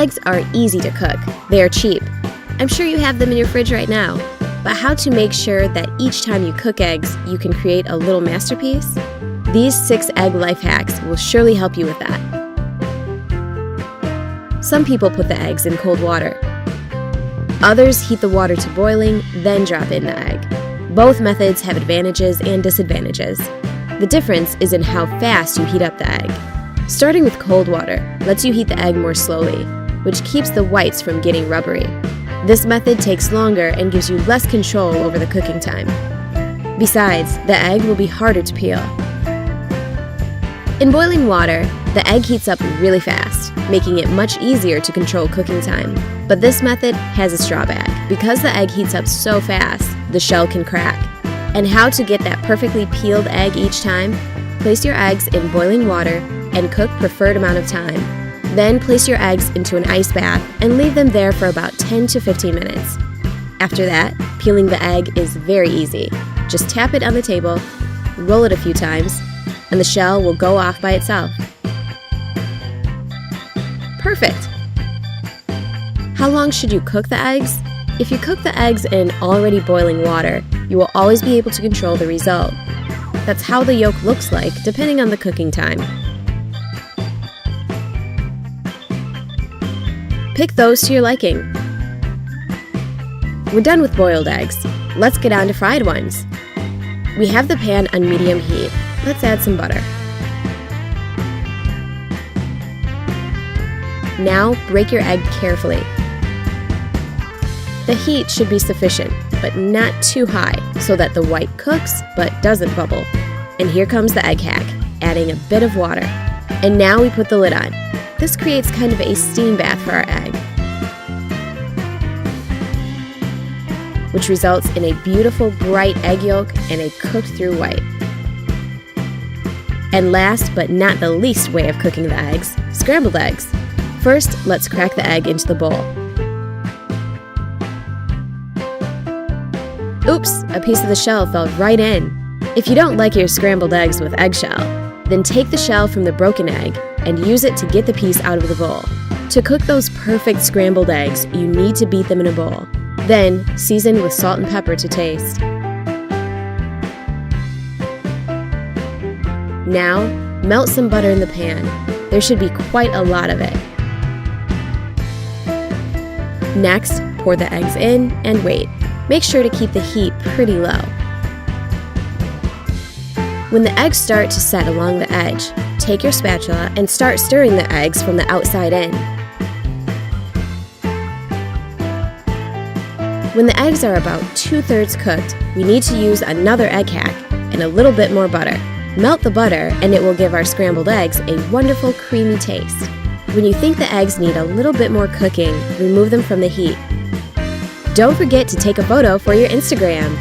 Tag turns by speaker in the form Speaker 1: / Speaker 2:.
Speaker 1: Eggs are easy to cook. They are cheap. I'm sure you have them in your fridge right now. But how to make sure that each time you cook eggs, you can create a little masterpiece? These 6 egg life hacks will surely help you with that. Some people put the eggs in cold water. Others heat the water to boiling, then drop in the egg. Both methods have advantages and disadvantages. The difference is in how fast you heat up the egg. Starting with cold water lets you heat the egg more slowly, which keeps the whites from getting rubbery. This method takes longer and gives you less control over the cooking time. Besides, the egg will be harder to peel. In boiling water, the egg heats up really fast, making it much easier to control cooking time. But this method has a drawback. Because the egg heats up so fast, the shell can crack. And how to get that perfectly peeled egg each time? Place your eggs in boiling water and cook preferred amount of time. Then place your eggs into an ice bath and leave them there for about 10 to 15 minutes. After that, peeling the egg is very easy. Just tap it on the table, roll it a few times, and the shell will go off by itself. Perfect! How long should you cook the eggs? If you cook the eggs in already boiling water, you will always be able to control the result. That's how the yolk looks like, depending on the cooking time. Pick those to your liking. We're done with boiled eggs. Let's get on to fried ones. We have the pan on medium heat. Let's add some butter. Now break your egg carefully. The heat should be sufficient, but not too high, so that the white cooks but doesn't bubble. And here comes the egg hack, adding a bit of water. And now we put the lid on. This creates kind of a steam bath for our egg, which results in a beautiful bright egg yolk and a cooked through white. And last but not the least way of cooking the eggs, scrambled eggs. First, let's crack the egg into the bowl. Oops, a piece of the shell fell right in. If you don't like your scrambled eggs with eggshell, then take the shell from the broken egg and use it to get the piece out of the bowl. To cook those perfect scrambled eggs, you need to beat them in a bowl. Then, season with salt and pepper to taste. Now, melt some butter in the pan. There should be quite a lot of it. Next, pour the eggs in and wait. Make sure to keep the heat pretty low. When the eggs start to set along the edge, take your spatula and start stirring the eggs from the outside in. When the eggs are about 2/3 cooked, we need to use another egg hack and a little bit more butter. Melt the butter and it will give our scrambled eggs a wonderful creamy taste. When you think the eggs need a little bit more cooking, remove them from the heat. Don't forget to take a photo for your Instagram.